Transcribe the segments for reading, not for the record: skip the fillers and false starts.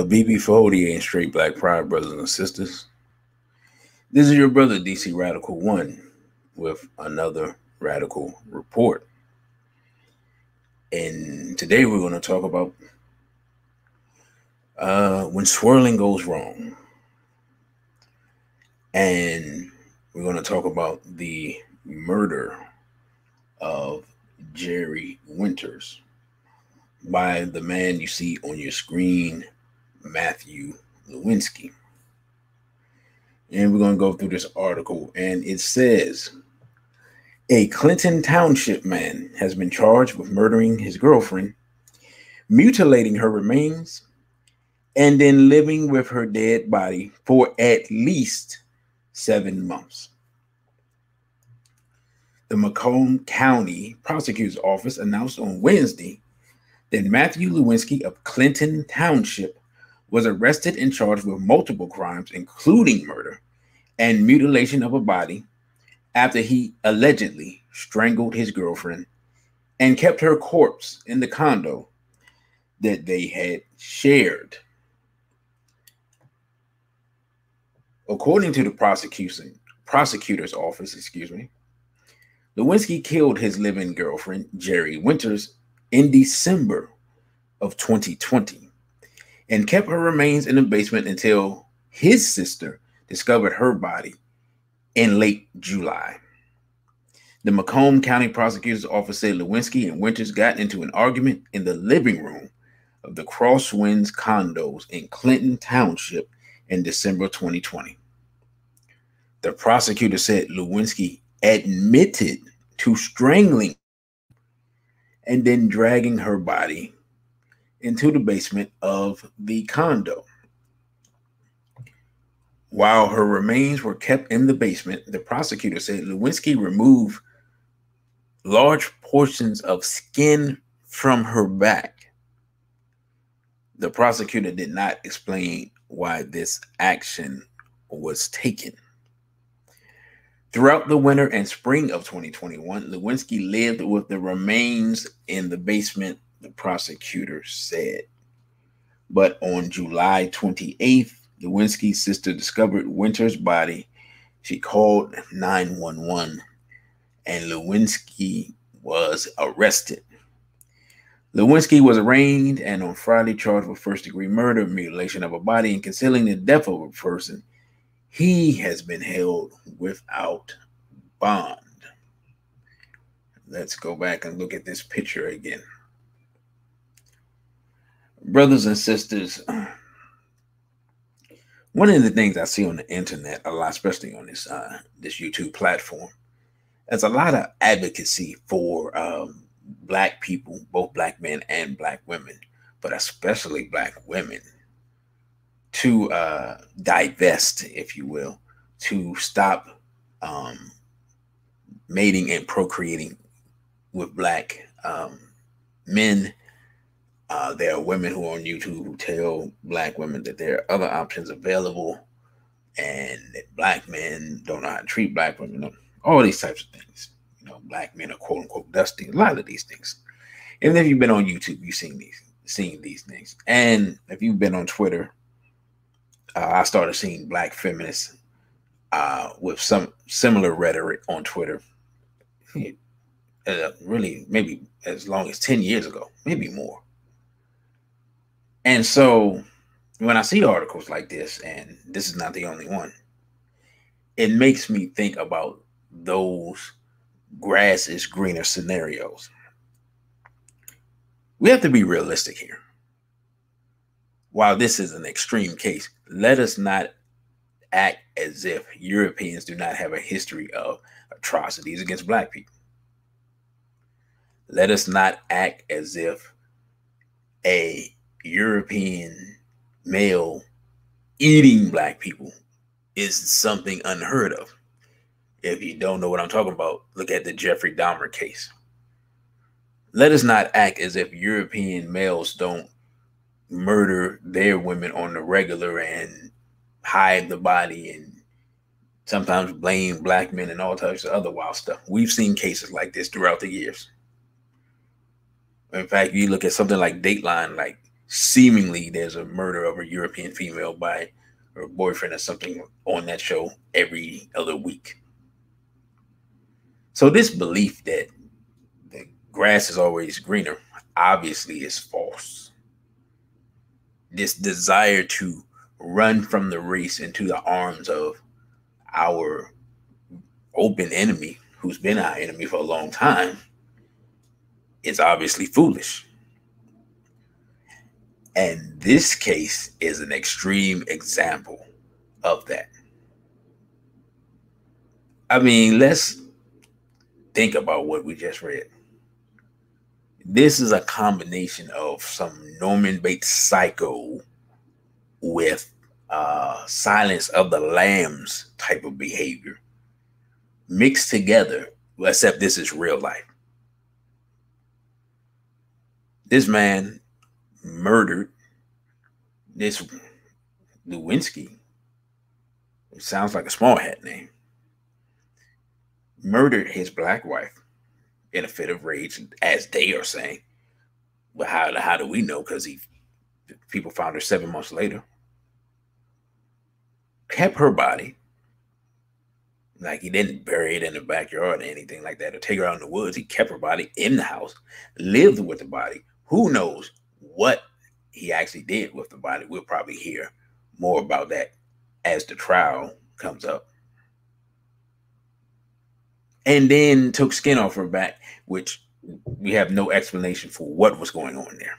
A BB40 and straight black pride, brothers and sisters. This is your brother, DC Radical 1, with another radical report. And today we're going to talk about when swirling goes wrong. And we're going to talk about the murder of jerriwinters by the man you see on your screen, Matthew Lewinski. And we're going to go through this article, and it says, a Clinton Township man has been charged with murdering his girlfriend, mutilating her remains, and then living with her dead body for at least 7 months. The Macomb County Prosecutor's Office announced on Wednesday that Matthew Lewinski of Clinton Township was arrested and charged with multiple crimes, including murder and mutilation of a body, after he allegedly strangled his girlfriend and kept her corpse in the condo that they had shared. According to the prosecutor's office, Lewinski killed his living girlfriend, jerriwinters, in December of 2020 and kept her remains in the basement until his sister discovered her body in late July. The Macomb County Prosecutor's Office said Lewinski and Winters got into an argument in the living room of the Crosswinds condos in Clinton Township in December 2020. The prosecutor said Lewinski admitted to strangling and then dragging her body into the basement of the condo. While her remains were kept in the basement, the prosecutor said Lewinski removed large portions of skin from her back. The prosecutor did not explain why this action was taken. Throughout the winter and spring of 2021, Lewinski lived with the remains in the basement, the prosecutor said. But on July 28th, Lewinski's sister discovered Winters' body. She called 911, and Lewinski was arrested. Lewinski was arraigned and on Friday charged with first-degree murder, mutilation of a body, and concealing the death of a person. He has been held without bond. Let's go back and look at this picture again. Brothers and sisters, one of the things I see on the internet a lot, especially on this YouTube platform, is a lot of advocacy for Black people, both Black men and Black women, but especially Black women, to divest, if you will, to stop mating and procreating with Black men. There are women who are on YouTube who tell Black women that there are other options available and that Black men don't know how to treat Black women. All these types of things. Black men are quote unquote dusty. A lot of these things. And if you've been on YouTube, you've seen these things. And if you've been on Twitter, I started seeing Black feminists with some similar rhetoric on Twitter. Really, maybe as long as 10 years ago, maybe more. And so when I see articles like this, and this is not the only one, it makes me think about those grass is greener scenarios. We have to be realistic here. While this is an extreme case, let us not act as if Europeans do not have a history of atrocities against Black people. Let us not act as if a European male eating Black people is something unheard of. If you don't know what I'm talking about, look at the Jeffrey Dahmer case. Let us not act as if European males don't murder their women on the regular and hide the body and sometimes blame Black men and all types of other wild stuff. We've seen cases like this throughout the years. In fact, you look at something like Dateline, like seemingly there's a murder of a European female by her boyfriend or something on that show every other week. So this belief that the grass is always greener obviously is false. This desire to run from the race into the arms of our open enemy, who's been our enemy for a long time, is obviously foolish. And this case is an extreme example of that. I mean, let's think about what we just read. This is a combination of some Norman Bates psycho with Silence of the Lambs type of behavior mixed together, except this is real life. This man murdered this Lewinski. It sounds like a small hat name. Murdered his black wife in a fit of rage, as they are saying. But how do we know? Because people found her 7 months later. Kept her body. Like, he didn't bury it in the backyard or anything like that, or take her out in the woods. He kept her body in the house, lived with the body. Who knows what he actually did with the body? We'll probably hear more about that as the trial comes up. And then took skin off her back, which we have no explanation for what was going on there,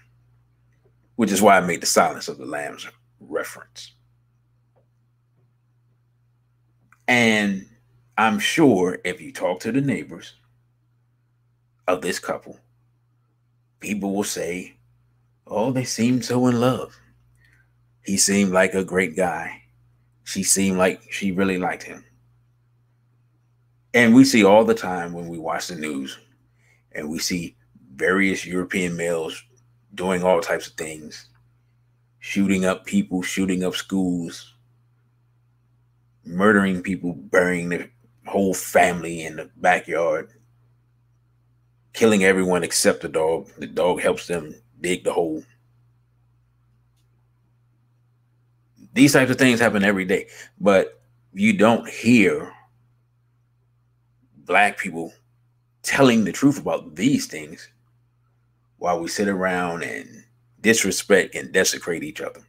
which is why I made the Silence of the Lambs reference. And I'm sure if you talk to the neighbors of this couple, people will say, oh, they seemed so in love. He seemed like a great guy. She seemed like she really liked him. And we see all the time when we watch the news and we see various European males doing all types of things, shooting up people, shooting up schools, murdering people, burying their whole family in the backyard, killing everyone except the dog. The dog helps them dig the hole. These types of things happen every day, but you don't hear Black people telling the truth about these things while we sit around and disrespect and desecrate each other.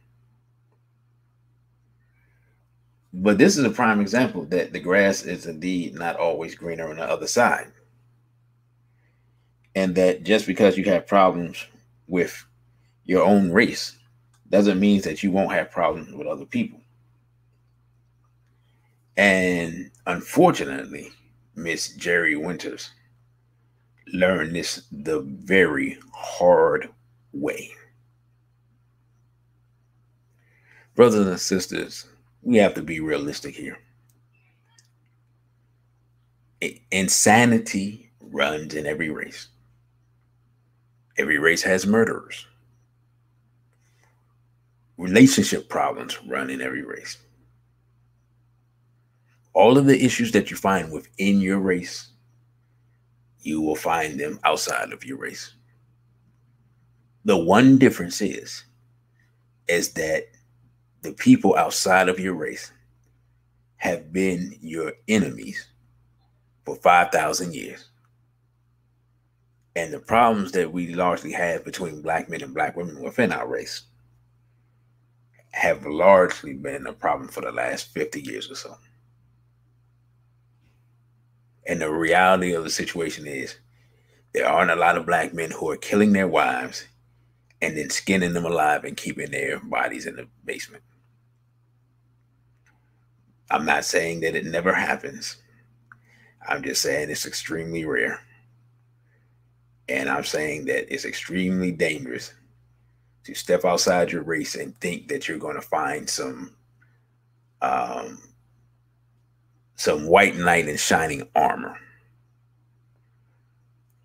But this is a prime example that the grass is indeed not always greener on the other side. And that just because you have problems with your own race doesn't mean that you won't have problems with other people. And unfortunately, Miss jerriwinters learned this the very hard way. Brothers and sisters, we have to be realistic here. Insanity runs in every race. Every race has murderers. Relationship problems run in every race. All of the issues that you find within your race, you will find them outside of your race. The one difference is that the people outside of your race have been your enemies for 5,000 years. And the problems that we largely have between Black men and Black women within our race have largely been a problem for the last 50 years or so. And the reality of the situation is there aren't a lot of Black men who are killing their wives and then skinning them alive and keeping their bodies in the basement. I'm not saying that it never happens. I'm just saying it's extremely rare. And I'm saying that it's extremely dangerous to step outside your race and think that you're going to find some white knight in shining armor.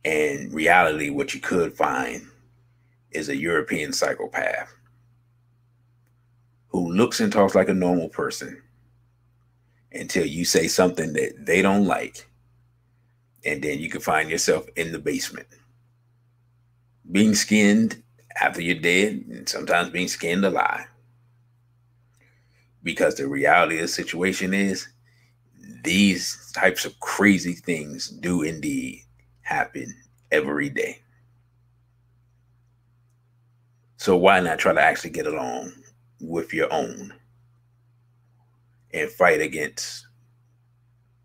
In reality, what you could find is a European psychopath who looks and talks like a normal person until you say something that they don't like. And then you can find yourself in the basement, being skinned after you're dead, and sometimes being skinned alive. Because the reality of the situation is, these types of crazy things do indeed happen every day. So why not try to actually get along with your own and fight against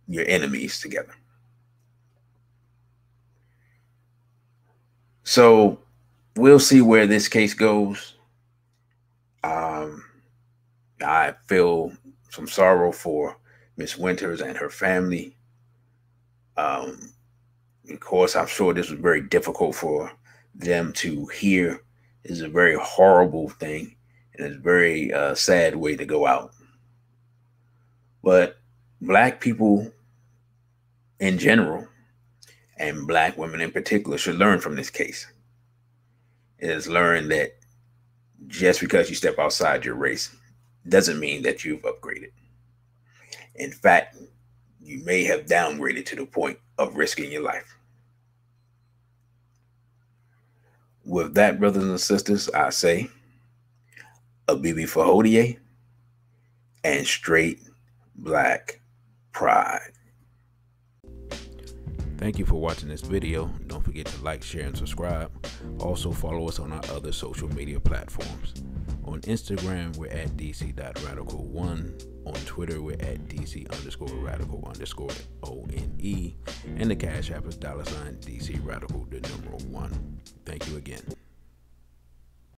your enemies together? So we'll see where this case goes. I feel some sorrow for Miss Winters and her family. Of course, I'm sure this was very difficult for them to hear. It's a very horrible thing, and it's a very sad way to go out. But Black people in general, and Black women in particular, should learn from this case. It is learned that just because you step outside your race doesn't mean that you've upgraded. In fact, you may have downgraded to the point of risking your life. With that, brothers and sisters, I say, a BB for Hodie and straight Black pride. Thank you for watching this video. Don't forget to like, share, and subscribe. Also follow us on our other social media platforms. On Instagram, we're at dc.radical1. On Twitter, we're at dc_radical_ONE. And the Cash App is $DC Radical, the numeral 1. Thank you again.